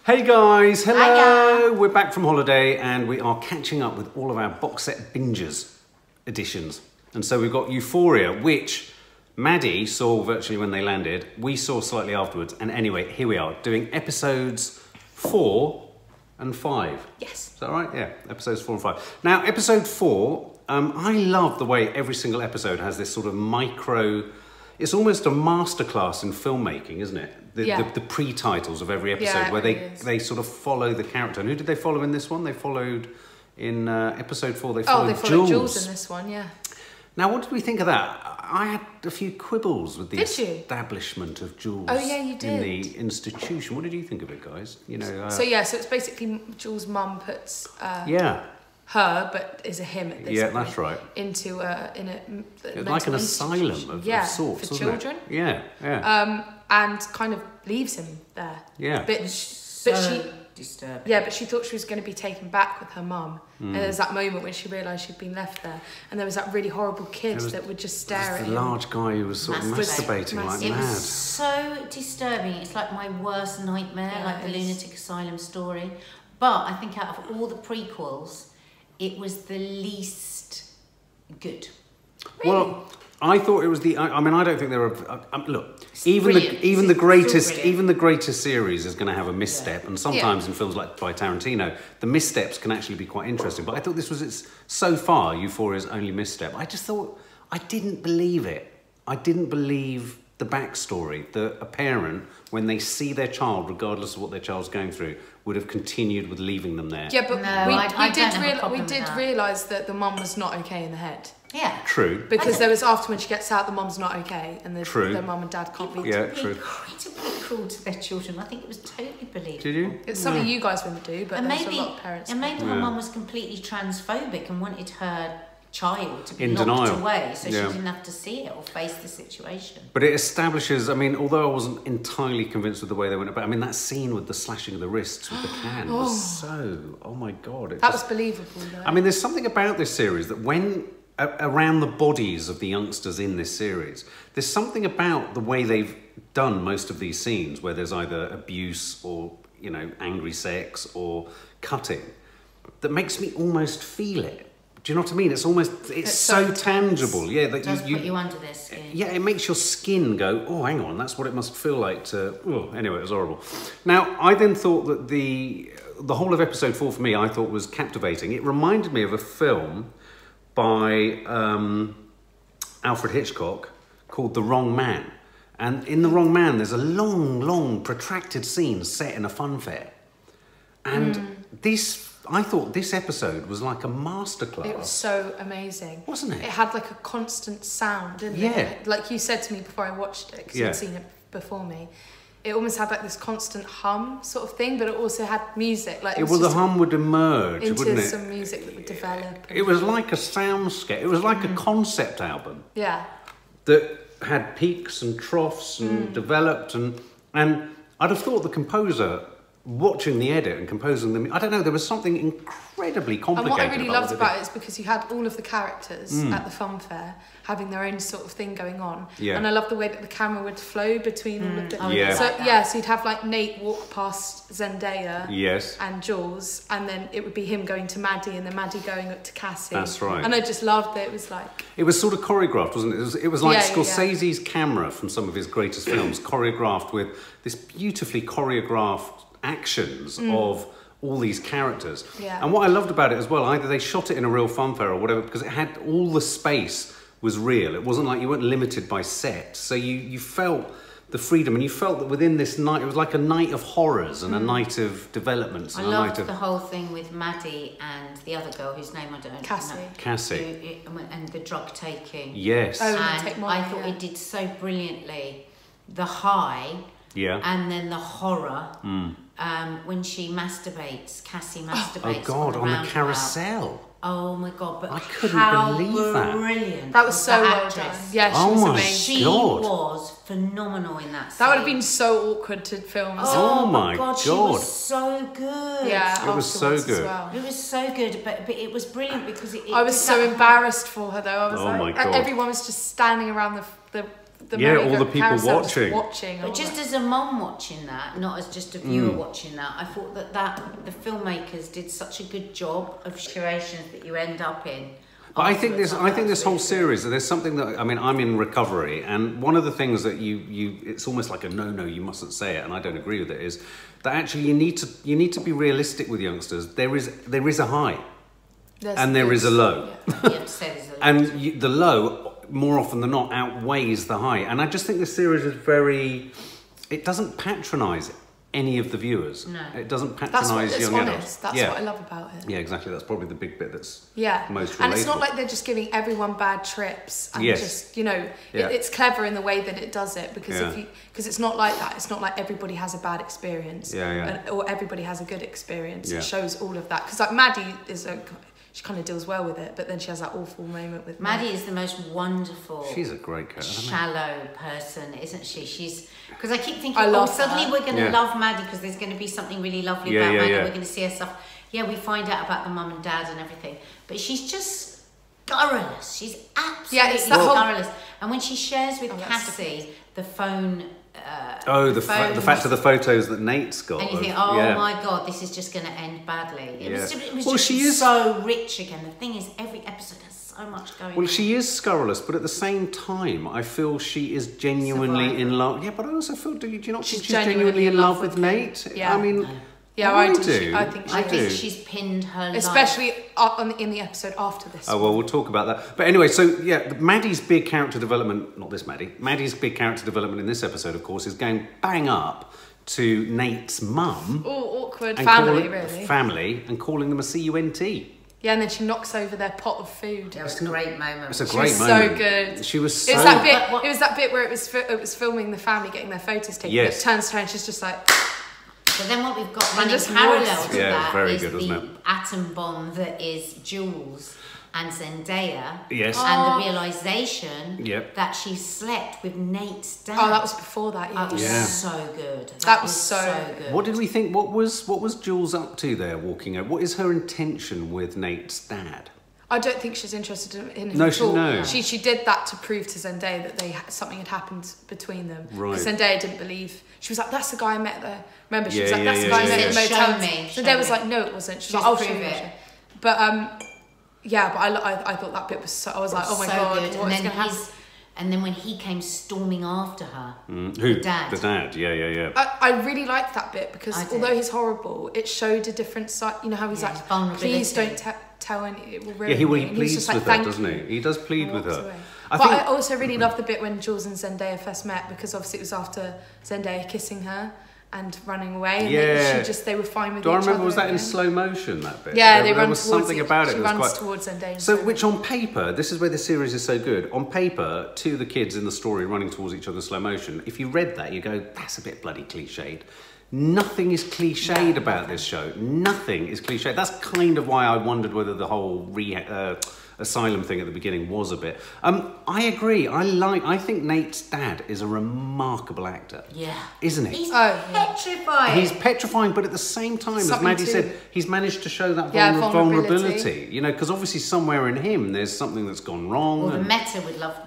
Hey guys, hello! Hiya. We're back from holiday and we are catching up with all of our box set binges editions. And so we've got Euphoria, which Maddie saw virtually when they landed. We saw slightly afterwards. And anyway, here we are doing episodes 4 and 5. Yes. Is that right? Yeah, episodes 4 and 5. Now, episode 4, I love the way every single episode has this sort of micro... It's almost a masterclass in filmmaking, isn't it? The pre-titles of every episode where they sort of follow the character. And who did they follow in this one? They followed in episode 4. They followed Jules in this one, yeah. Now, what did we think of that? I had a few quibbles with the establishment of Jules. Oh yeah, you did. In the institution. What did you think of it, guys? You know. So it's basically Jules' mum puts. Her, but is a him at this point. Yeah, that's right. Into it's like an asylum of sorts, for children. It? Yeah. And kind of leaves him there. Yeah. But she disturbing. Yeah, but she thought she was going to be taken back with her mum. And there was that moment when she realised she'd been left there. And there was that really horrible kid that would just stare at him. The large guy who was sort of masturbating like mad. It was so disturbing. It's like my worst nightmare, like the lunatic asylum story. But I think out of all the prequels, it was the least good. Really? Well, I thought it was the. I mean, I don't think there are. Look, even the greatest series is going to have a misstep, and sometimes in films like by Tarantino, the missteps can actually be quite interesting. But I thought this was so far Euphoria's only misstep. I just thought I didn't believe it. I didn't believe the backstory that a parent, when they see their child, regardless of what their child's going through, would have continued with leaving them there. Yeah, but we did realise that the mum was not okay in the head. Yeah. True. Because there was after when she gets out, the mum's not okay, and the mum and dad can't be. Yeah, true. Incredibly cruel to their children. I think it was totally believable. Did you? It's something you guys wouldn't do, but there's a lot of parents. And maybe her mum was completely transphobic and wanted her child to be in locked denial. Away so she didn't have to see it or face the situation. But it establishes, I mean, although I wasn't entirely convinced with the way they went about, I mean, that scene with the slashing of the wrists with the can was so, oh my God. That was believable though. I mean, there's something about this series that when, around the bodies of the youngsters in this series, there's something about the way they've done most of these scenes where there's either abuse or, you know, angry sex or cutting that makes me almost feel it. Do you know what I mean? It's almost, it's so tangible. Yeah, that it does put you under their skin. Yeah, it makes your skin go, oh, hang on, that's what it must feel like to, oh, anyway, it was horrible. Now, I then thought that the whole of episode 4 for me, I thought was captivating. It reminded me of a film by Alfred Hitchcock called The Wrong Man. And in The Wrong Man, there's a long, protracted scene set in a fun fair. And I thought this episode was like a masterclass. It was so amazing. Wasn't it? It had like a constant sound, didn't it? Like you said to me before I watched it, because you'd seen it before me. It almost had like this constant hum sort of thing, but it also had music. Like the hum would emerge, wouldn't it? Into some music that would develop. It was like a soundscape. It was like a concept album. Yeah. That had peaks and troughs and developed and I'd have thought the composer, watching the edit and composing them, I don't know, there was something incredibly complicated. And what I really loved about it is because you had all of the characters at the fun fair having their own sort of thing going on. Yeah. And I love the way that the camera would flow between all of the... So you'd have like Nate walk past Zendaya and Jules, and then it would be him going to Maddie and then Maddie going up to Cassie. That's right. And I just loved that it was like... It was sort of choreographed, wasn't it? It was like Scorsese's camera from some of his greatest films, choreographed with this beautifully choreographed actions of all these characters. Yeah. And what I loved about it as well, either they shot it in a real funfair or whatever, because it had all the space was real. It wasn't like you weren't limited by set. So you felt the freedom, and you felt that within this night, it was like a night of horrors and a night of developments. And I loved the whole thing with Maddie and the other girl whose name I don't know. Cassie. And the drug taking. Yes. And I thought it did so brilliantly. The high and then the horror. When she masturbates, Cassie masturbates. Oh God, on the carousel. Oh my God, but I couldn't believe that. Brilliant. That was so well done. Yeah, she was amazing. She was phenomenal in that scene. That would have been so awkward to film. Oh my God, she was so good. Yeah, it was so good. Well. It was so good, but it was brilliant because I was so embarrassed for her though. I was my God. Everyone was just standing around the all the people watching. But just as a mum watching that, not as just a viewer watching that, I thought that the filmmakers did such a good job of situations that you end up in. But I think this whole series, there's something that, I mean, I'm in recovery, and one of the things that it's almost like a no, you mustn't say it, and I don't agree with it, is that actually you need to be realistic with youngsters. There is a high, and there is a low. Yeah. And the low, more often than not, outweighs the high. And I just think this series is it doesn't patronise any of the viewers. No. It doesn't patronise young adults. That's what I love about it. Yeah, exactly. That's probably the big bit that's most relatable. And it's not like they're just giving everyone bad trips and just, it's clever in the way that it does it, because because it's not like that. It's not like everybody has a bad experience or everybody has a good experience. It shows all of that. Because like Maddie she kind of deals well with it, but then she has that awful moment with Maddie is the most wonderful. She's a great character. Shallow person, isn't she? Because I keep thinking, suddenly we're going to love Maddie because there's going to be something really lovely about Maddie. We're going to see her stuff. Yeah, we find out about the mum and dad and everything, but she's just scurrilous. She's absolutely scurrilous. And when she shares with Cassie the phone. The fact of the photos that Nate's got. And you think, my God, this is just going to end badly. It was she is so rich again. The thing is, every episode has so much going on. Well, she is scurrilous, but at the same time, I feel she is genuinely in love. Yeah, but I also feel, do you not think she's genuinely in love with Nate? Yeah. I mean... Yeah, I do. I think she's pinned her life. Especially in the episode after this. Oh, well, we'll talk about that. But anyway, so, Maddie's big character development, not this Maddie, Maddie's big character development in this episode, of course, is going bang up to Nate's mum. Oh, awkward family, really. Family, and calling them a CUNT. Yeah, and then she knocks over their pot of food. That was a great moment. It's a great moment. So good. She was so... It was that bit where it was filming the family getting their photos taken. Yes. It turns to her and she's just like... But then what we've got running parallel to that is the atom bomb that is Jules and Zendaya. Yes. And the realisation that she slept with Nate's dad. Oh, that was before that, That was so good. That was so good. What did we think? What was Jules up to there walking over? What is her intention with Nate's dad? I don't think she's interested in him at all. No. She did that to prove to Zendaya that something had happened between them. Right. Zendaya didn't believe. She was like, "That's the guy I met there." Remember, she was like, "That's the guy I met at the motel." Zendaya was like, "No, it wasn't." She was like, "I'll show you." But I thought that bit was so. I was like, "Oh my God, what is going to happen?" And then when he came storming after her, who? The dad. The dad, yeah. I really liked that bit because although he's horrible, it showed a different side. You know how he's like, "Please don't tell any." It will ruin he pleads with her, doesn't he? He does plead with her. I also really loved the bit when Jules and Zendaya first met, because obviously it was after Zendaya kissing her and running away, and they were fine with each other. Do I remember, was that in slow motion, that bit? Yeah, there was something about it. She runs towards Zendaya. So, which on paper, this is where the series is so good. On paper, two of the kids in the story running towards each other in slow motion. If you read that, you go, that's a bit bloody cliched. Nothing is cliched about this show. Nothing is cliched. That's kind of why I wondered whether the whole asylum thing at the beginning was a bit. I agree. I think Nate's dad is a remarkable actor. Yeah. Isn't he? He's petrifying. He's petrifying, but at the same time, as Maddie said, he's managed to show that vulnerability. You know, because obviously somewhere in him there's something that's gone wrong. Well, the meta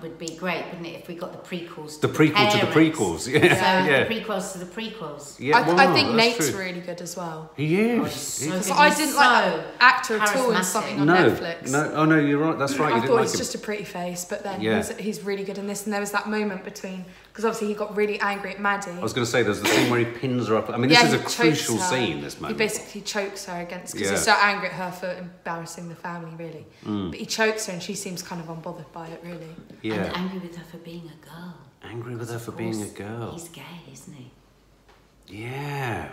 would be great, wouldn't it, if we got the prequels. The prequel to the prequels. Yeah. The prequels to the prequels. Yeah. I think Nate's really good as well. He is. I didn't like that actor at all in something on Netflix. No, you're right. That's right. I thought he was just a pretty face, but then he's really good in this. And there was that moment between, because obviously he got really angry at Maddie. I was going to say, there's the scene where he pins her up. I mean, this is a crucial scene, this moment. He basically chokes her because he's so angry at her for embarrassing the family, really. But he chokes her and she seems kind of unbothered by it, really. Yeah. And angry with her for being a girl. Angry with her for being a girl. He's gay, isn't he? Yeah.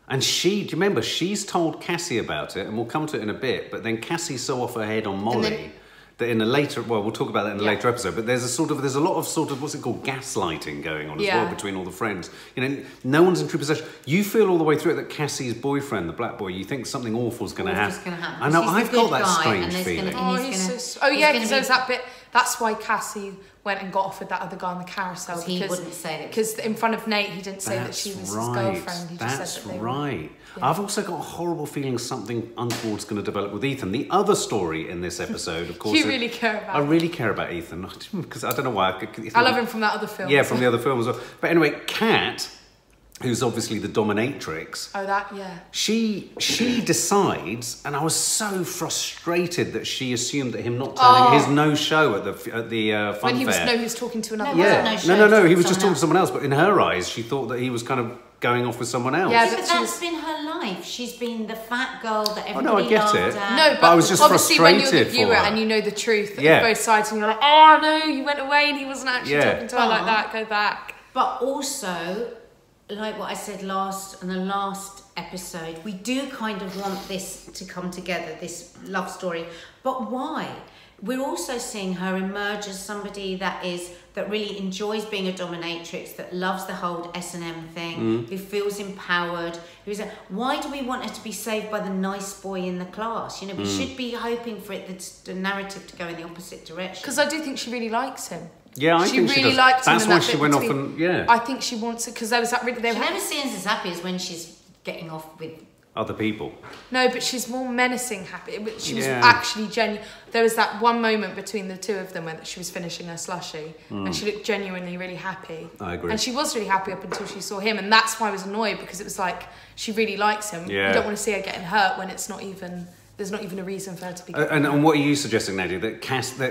And do you remember, she's told Cassie about it, and we'll come to it in a bit, but then Cassie's so off her head on Molly that in a later, we'll talk about that in a later episode, but there's a lot of what's it called, gaslighting going on as well between all the friends. You know, no one's in true possession. You feel all the way through it that Cassie's boyfriend, the black boy, you think something awful's going to happen. I know, I've got that strange feeling. Because there's that bit, that's why Cassie went and got off with that other guy on the carousel. He wouldn't say that. Because in front of Nate, he didn't say that she was his girlfriend. He just said that they were. Yeah. I've also got a horrible feeling something untoward's going to develop with Ethan. The other story in this episode, of course... You really care about I really care about Ethan, because I don't know why. I love him from that other film. Yeah, from the other film as well. But anyway, Kat, who's obviously the dominatrix... Oh, that, yeah. She decides, and I was so frustrated that she assumed that him not telling his no-show at the fun when he fair... he was talking to another No, he was just talking to someone else, but in her eyes, she thought that he was kind of going off with someone else. Yeah, but that's been her life. She's been the fat girl that everybody loved. No, but I was just obviously frustrated when you're the viewer and you know the truth of both sides, and you're like, oh no, you went away and he wasn't actually talking to her like that, go back. But also, like what I said in the last episode, we do kind of want this to come together, this love story. But why? We're also seeing her emerge as somebody that really enjoys being a dominatrix, that loves the whole S&M thing, who feels empowered. Why do we want her to be saved by the nice boy in the class? You know, we should be hoping for the narrative to go in the opposite direction. Because I do think she really likes him. Yeah, I think she really liked him. That's why she went off and I think she wants it because there was that. She never seems as happy as when she's getting off with other people. No, but she's more menacing happy. She was actually genuine. There was that one moment between the two of them when she was finishing her slushie and she looked genuinely really happy. I agree. And she was really happy up until she saw him, and that's why I was annoyed, because it was like she really likes him. Yeah. You don't want to see her getting hurt when it's not even... There's not even a reason for her to be... And what are you suggesting, Nadia? That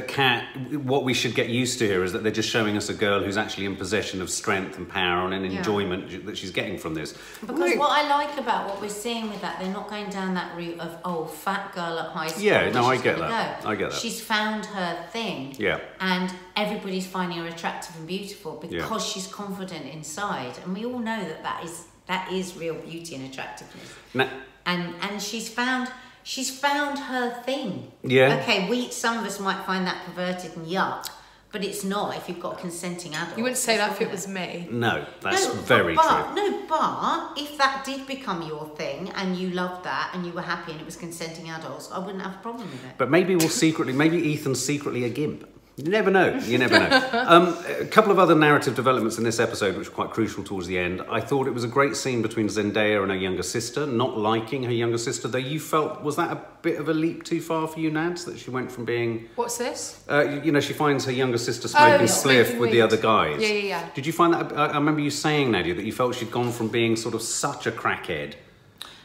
Kat, what we should get used to here is that they're just showing us a girl who's actually in possession of strength and power and an enjoyment that she's getting from this. Because what I like about what we're seeing with that, they're not going down that route of, fat girl at high school. Yeah, no, I get that. I get that. She's found her thing. Yeah. And everybody's finding her attractive and beautiful because she's confident inside. And we all know that is real beauty and attractiveness. And she's found her thing. Yeah. Okay, some of us might find that perverted and yuck, but it's not if you've got a consenting adult. You wouldn't say that if it was me. No, that's very true. No, but if that did become your thing and you loved that and you were happy and it was consenting adults, I wouldn't have a problem with it. But maybe Ethan's secretly a gimp. You never know. You never know. A couple of other narrative developments in this episode which were quite crucial towards the end. I thought it was a great scene between Zendaya and her younger sister, not liking her younger sister, though you felt, was that a bit of a leap too far for you, Nads, that she went from being... What's this? She finds her younger sister smoking spliff with the other guys. Yeah. Did you find that... I remember you saying, Nadia, that you felt she'd gone from being sort of such a crackhead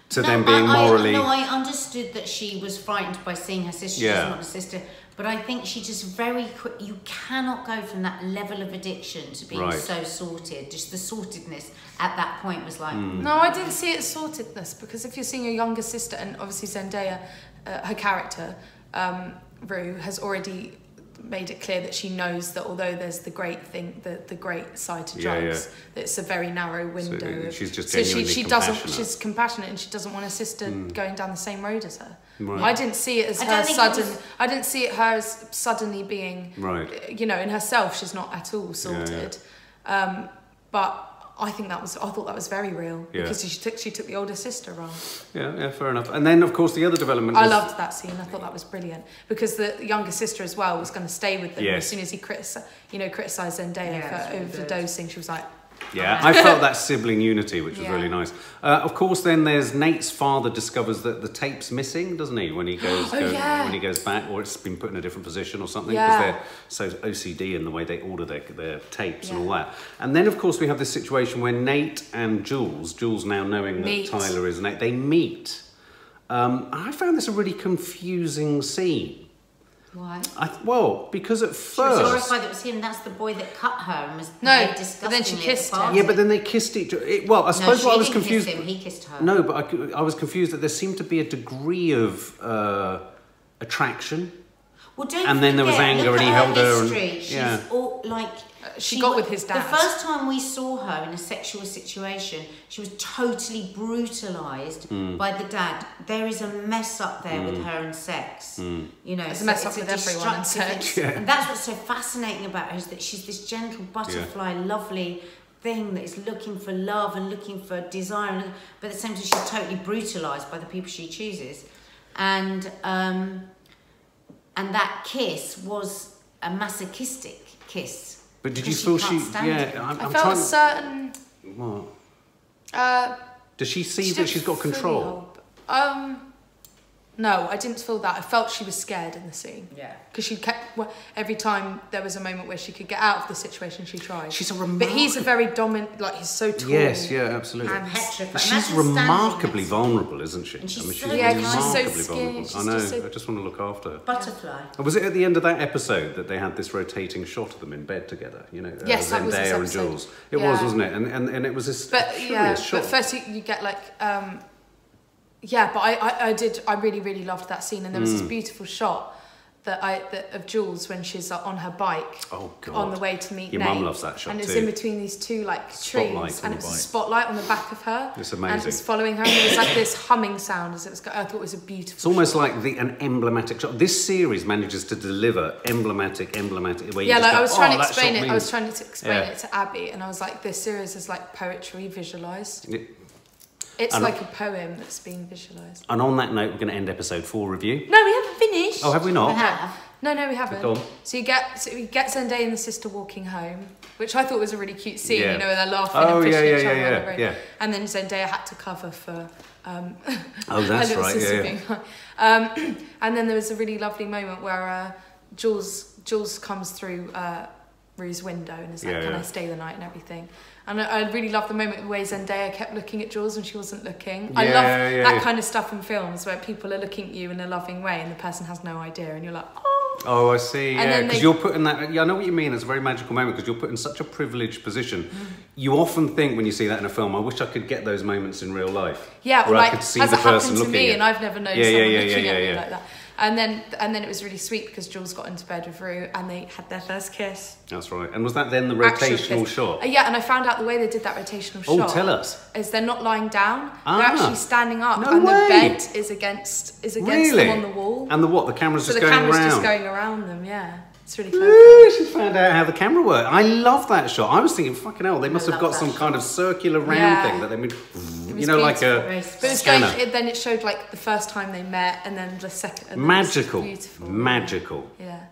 to then being morally... I understood that she was frightened by seeing her sister. She's not a sister. But I think she just very quick. You cannot go from that level of addiction to being so sorted. Just the sortedness at that point was like... No, I didn't see it as sortedness, because if you're seeing your younger sister, and obviously Zendaya, her character, Rue, has already made it clear that she knows that although there's the great thing, the great side to drugs, that it's a very narrow window. So she's just genuinely compassionate. She's compassionate, and she doesn't want her sister going down the same road as her. Right. I didn't see it as I didn't see it her as suddenly being, in herself she's not at all sorted. But I thought that was very real, because she took the older sister role. Yeah, fair enough. And then of course the other development I loved that scene. I thought that was brilliant, because the younger sister as well was going to stay with them. As soon as he criticised Zendaya for overdosing, she was like... Yeah, I felt that sibling unity, which was really nice. Of course, then there's Nate's father discovers that the tape's missing, doesn't he? When he goes when he goes back, or it's been put in a different position or something, because they're so OCD in the way they order their tapes and all that. And then, of course, we have this situation where Nate and Jules now knowing that Tyler is Nate, they meet. I found this a really confusing scene. Why? Because at first... She was horrified it was him. That's the boy that cut her and was disgustingly but then she kissed him. Yeah, but then they kissed each other. I suppose what I was confused... Kiss him, he kissed her. No, but I was confused that there seemed to be a degree of attraction. Well, don't and then there was anger and he held her. She's all, like... She got with his dad. The first time we saw her in a sexual situation, she was totally brutalised by the dad. There is a mess up there with her and sex. There's a mess up with everyone and sex. And that's what's so fascinating about her, is that she's this gentle butterfly, lovely thing that is looking for love and looking for desire, but at the same time she's totally brutalised by the people she chooses. And that kiss was a masochistic kiss. But did you feel she? Yeah, I felt a certain. What? Does she see that she's got control? No, I didn't feel that. I felt she was scared in the scene. Yeah. Because she kept, every time there was a moment where she could get out of the situation, she tried. She's a remarkable... But he's a very dominant, like, he's so tall. Yes, yeah, absolutely. And petrified. She's remarkably vulnerable, isn't she? And she's she's so skinny. I know, I just want to look after her. Butterfly. Was it at the end of that episode that they had this rotating shot of them in bed together? You know, yes, that was this Zendaya and episode. Jules. It was, wasn't it? And it was this curious shot. But first you get, like... yeah, but I really, really loved that scene, and there was this beautiful shot of Jules when she's on her bike. Oh God! On the way to meet Your Nate. mum loves that shot and too. it's in between these two trees, and it's a spotlight on the back of her. It's amazing. And it's following her, and it was like this humming sound as it was. I thought it was a beautiful. It's almost shot. like an emblematic shot. This series manages to deliver emblematic. Where you I was trying to explain it. I was trying to explain it to Abby, and I was like, this series is like poetry visualised. It's like a poem that's being visualised. And on that note, we're going to end episode 4 review. No, we haven't finished. Oh, have we not? We have. No, we haven't. Go on. So we get Zendaya and the sister walking home, which I thought was a really cute scene. Yeah. You know, where they're laughing and pushing each other on the road. Yeah. And then Zendaya had to cover for. Oh, that's right. Yeah. And then there was a really lovely moment where Jules comes through Rue's window and is like, "Can I stay the night?" and everything. And I really love the moment the way Zendaya kept looking at Jules when she wasn't looking. I love that kind of stuff in films where people are looking at you in a loving way and the person has no idea and you're like, oh. Oh, I see. Yeah, because you're put in that. Yeah, I know what you mean. It's a very magical moment because you're put in such a privileged position. You often think when you see that in a film, I wish I could get those moments in real life. Yeah, where like I could see has the it person happened to looking me, at and I've never known someone looking at me like that. And then it was really sweet because Jules got into bed with Rue and they had their first kiss. That's right. And was that then the rotational shot? Yeah, and I found out the way they did that rotational shot. Oh, tell us. Is they're not lying down. They're actually standing up, No and way. the bed is against them on the wall. And the camera's so just the going camera's around. just going around them. Yeah, it's really clever. Ooh, she's found out how the camera works. I love that shot. I was thinking, fucking hell, they must have got some kind of circular round thing that they would, like a scanner. Then it showed like the first time they met, and then the second. And magical, beautiful. magical. Yeah.